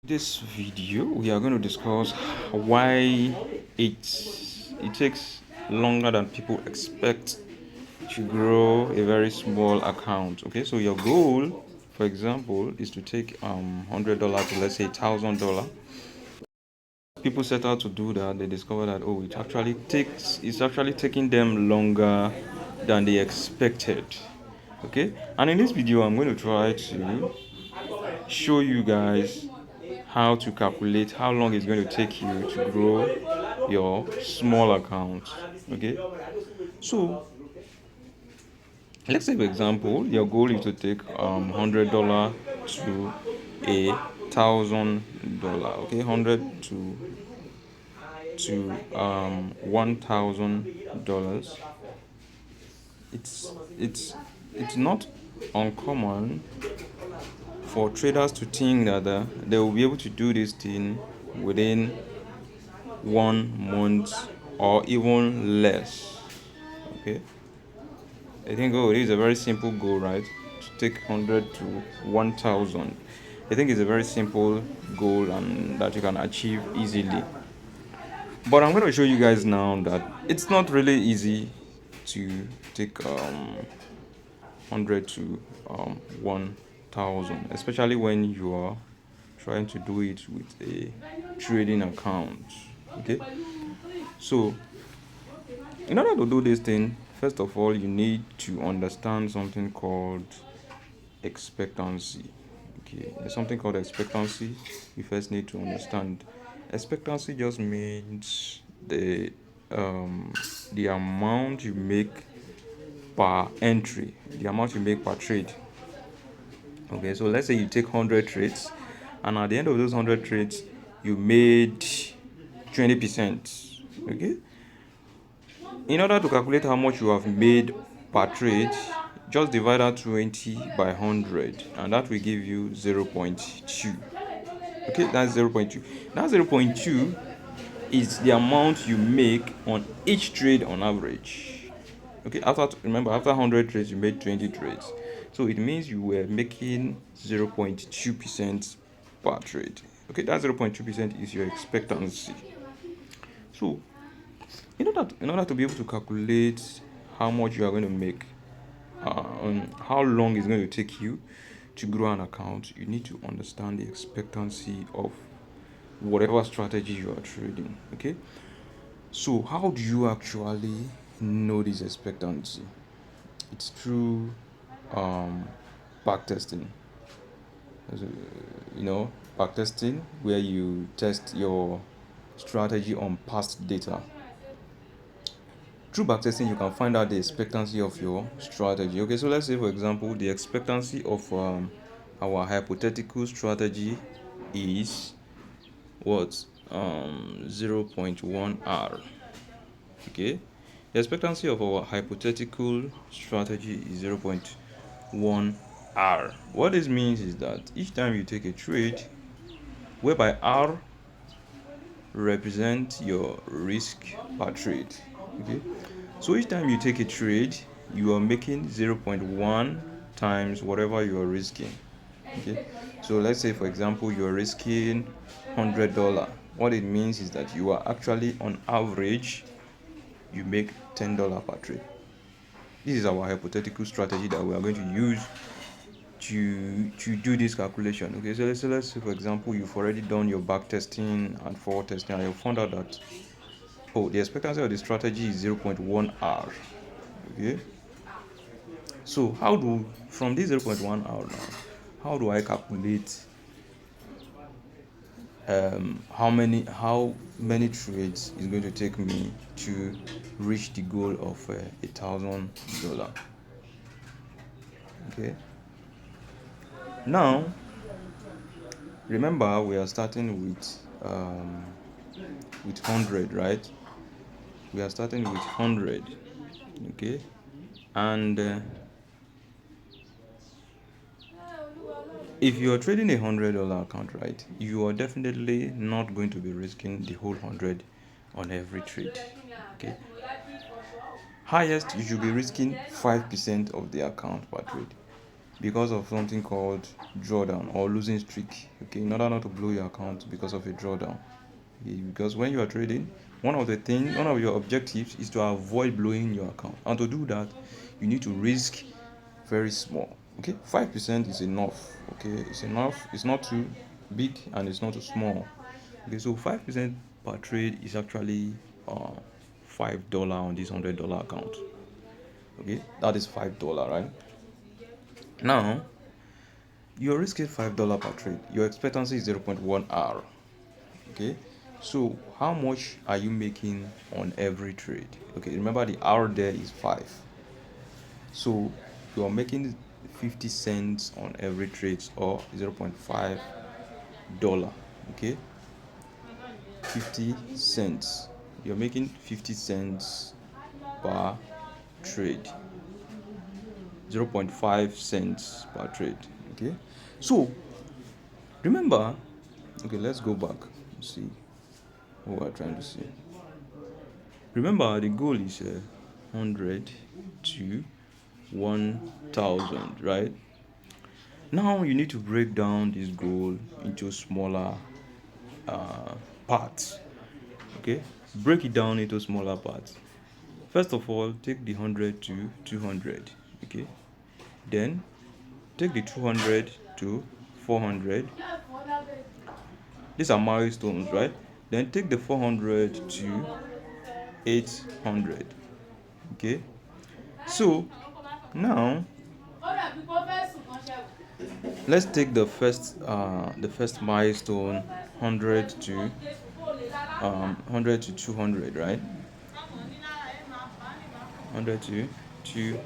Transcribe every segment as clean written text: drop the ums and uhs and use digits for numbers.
This video we are going to discuss why it takes longer than people expect to grow a very small account. Okay, so your goal, for example, is to take $100 to, let's say, $1,000. People set out to do that, they discover that, oh, it's actually taking them longer than they expected. Okay, and in this video I'm going to try to show you guys how to calculate how long it's going to take you to grow your small account. Okay, so let's say, for example, your goal is to take $100 to $1,000. Okay, 100 to $1,000. It's not uncommon for traders to think that they will be able to do this thing within 1 month or even less. Okay, I think, oh, it is a very simple goal, right? To take 100 to 1,000. I think it's a very simple goal and that you can achieve easily. But I'm going to show you guys now that it's not really easy to take 100 to 1,000, especially when you are trying to do it with a trading account. Okay, so in order to do this thing, first of all, you need to understand something called expectancy. Okay, there's something called expectancy. You first need to understand. Expectancy just means the amount you make per entry, the amount you make per trade. Okay, so let's say you take 100 trades, and at the end of those 100 trades, you made 20%. Okay, in order to calculate how much you have made per trade, just divide that 20 by 100, and that will give you 0.2. Okay, that's 0.2. That 0.2 is the amount you make on each trade on average. Okay, remember, after 100 trades, you made 20 trades. So it means you were making 0.2% per trade. Okay, that 0.2% is your expectancy. So in order to be able to calculate how much you are going to make, and how long it's going to take you to grow an account, you need to understand the expectancy of whatever strategy you are trading. Okay, so how do you actually know this expectancy? It's through back testing. So, back testing, where you test your strategy on past data. Through backtesting, you can find out the expectancy of your strategy. Okay, so let's say, for example, the expectancy of our hypothetical strategy is what 0.1 r. Okay, the expectancy of our hypothetical strategy is 0.1 r. What this means is that each time you take a trade, whereby r represent your risk per trade. Okay, so each time you take a trade, you are making 0.1 times whatever you are risking. Okay, so let's say, for example, you are risking $100. What it means is that you are actually, on average, you make $10 per trade. This is our hypothetical strategy that we are going to use to do this calculation. Okay, so let's say, for example, you've already done your back testing and forward testing, and you found out that, oh, the expectancy of the strategy is 0.1 r. Okay, so from this 0.1 r now, how do I calculate how many trades is going to take me to reach the goal of $1,000? Okay, now remember, we are starting with 100, right? We are starting with 100. Okay, and if you are trading $100 account, right, you are definitely not going to be risking the whole 100 on every trade. Okay, highest you should be risking 5% of the account per trade. because of something called drawdown or losing streak. Okay, in order not to blow your account because of a drawdown. Okay, because when you are trading, one of your objectives is to avoid blowing your account, and to do that, you need to risk very small. Okay, 5% is enough. Okay, it's enough. It's not too big and it's not too small. Okay, so 5% per trade is actually $5 on this $100 account. Okay, that is $5, right? Now you're risking $5 per trade. Your expectancy is 0.1 hour. Okay, so how much are you making on every trade? Okay, remember the hour there is 5, so you're making 50 cents on every trade, or 0.5 dollar. Okay, 50 cents. You're making 50 cents per trade, 0.5 cents per trade. Okay, so remember, okay, let's go back and see what we're trying to see. Remember, the goal is 100 to 1000, right? Now you need to break down this goal into smaller uh, parts. Okay, break it down into smaller parts. First of all, take the 100 to 200. Okay, then take the 200 to 400. These are milestones, right? Then take the 400 to 800. Okay, so now let's take the first milestone, 100 to 200, right? 100 to 2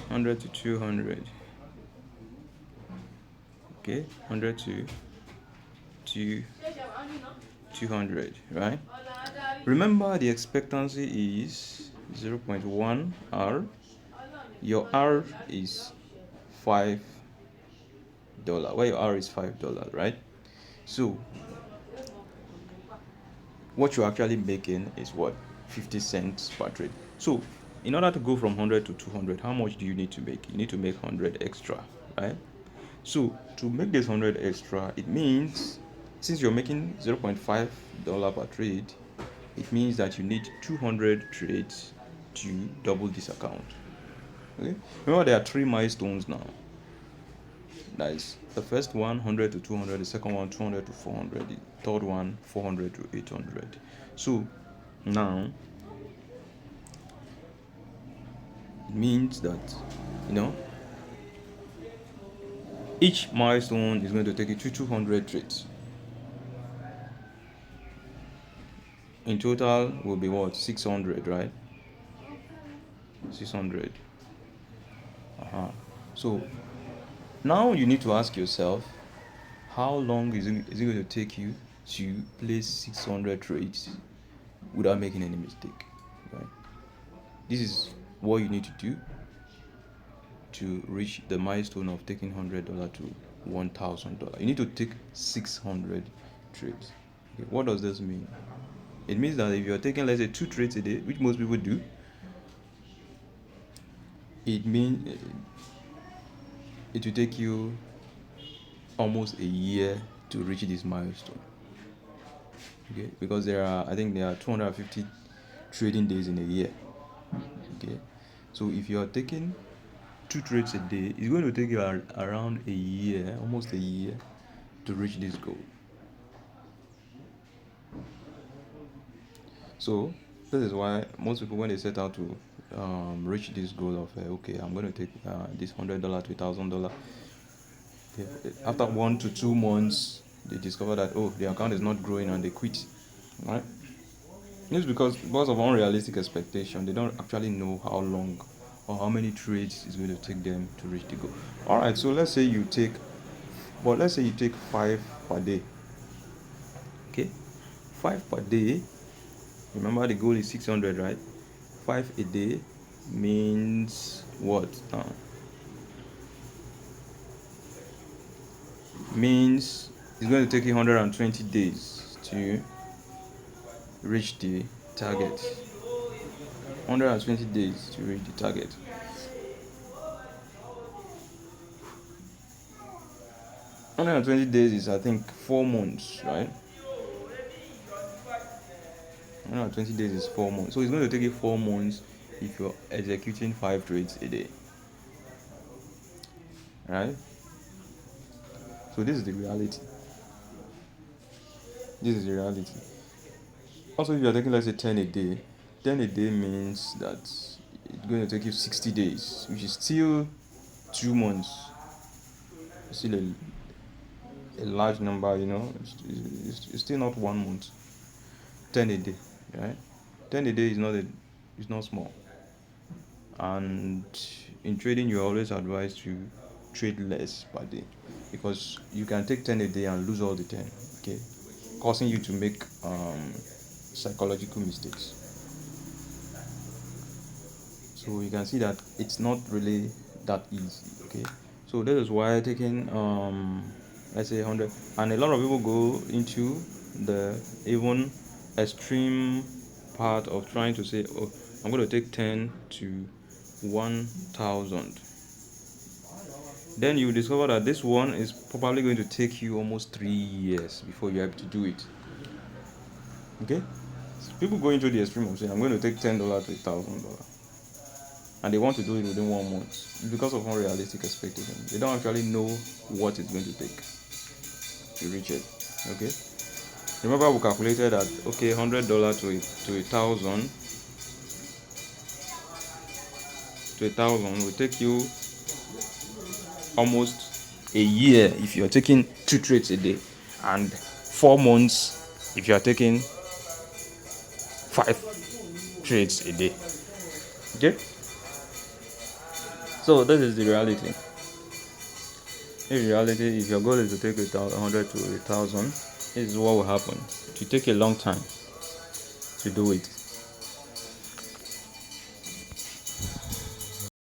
100 to 200. Okay, 100 to 200, right? Remember, the expectancy is 0.1 R. Your R is $5. Where your R is $5, right? So what you're actually making is what? 50 cents per trade. So in order to go from 100 to 200, how much do you need to make? You need to make 100 extra, right? So to make this 100 extra, it means, since you're making $0.5 per trade, it means that you need 200 trades to double this account. Okay, remember, there are 3 milestones now. That is the first one, 100 to 200, the second one, 200 to 400, the third one, 400 to 800. So now it means that, you know, each milestone is going to take you to 200 trades. In total will be what? 600, right? 600. So now you need to ask yourself, how long is it going to take you to place 600 trades without making any mistake, right? This is what you need to do to reach the milestone of taking $100 to $1000. You need to take 600 trades. Okay, what does this mean? It means that if you're taking, let's say, 2 trades a day, which most people do, it means it will take you almost a year to reach this milestone. Okay, because I think there are 250 trading days in a year. Okay, so if you are taking 2 trades a day, it's going to take you around a year, almost a year, to reach this goal. So this is why most people, when they set out to reach this goal of okay, I'm going to take this $100 to $1000, after 1 to 2 months they discover that, oh, the account is not growing, and they quit, right? It's because of unrealistic expectation. They don't actually know how long or how many trades is going to take them to reach the goal. All right, so let's say you take 5 per day. Okay, 5 per day. Remember, the goal is 600, right? 5 a day means what now? Means it's going to take you 120 days to reach the target. 120 days to reach the target. 120 days is, I think, 4 months, right? 120 days is 4 months. So it's going to take you 4 months if you're executing 5 trades a day, right? So this is the reality. This is the reality. Also, if you're taking, let's say, 10 a day, 10 a day means that it's going to take you 60 days, which is still 2 months. Still a large number, it's still not 1 month. 10 a day, right? 10 a day is not small. And in trading, you're always advised to trade less per day, because you can take 10 a day and lose all the 10, okay, causing you to make psychological mistakes. So you can see that it's not really that easy, okay. So that is why taking let's say 100, and a lot of people go into the even extreme part of trying to say, oh, I'm going to take 10 to 1,000. Then you discover that this one is probably going to take you almost 3 years before you're able to do it. Okay, so people go into the extreme of saying, I'm going to take $10 to $1,000, and they want to do it within 1 month because of unrealistic expectations. They don't actually know what it's going to take to reach it. Okay, remember we calculated that, okay, $100 to $1,000 will take you almost a year if you're taking 2 trades a day, and 4 months if you're taking 5 trades a day. Okay, so this is the reality. In reality, if your goal is to take 100 to 1,000, this is what will happen. It will take a long time to do it.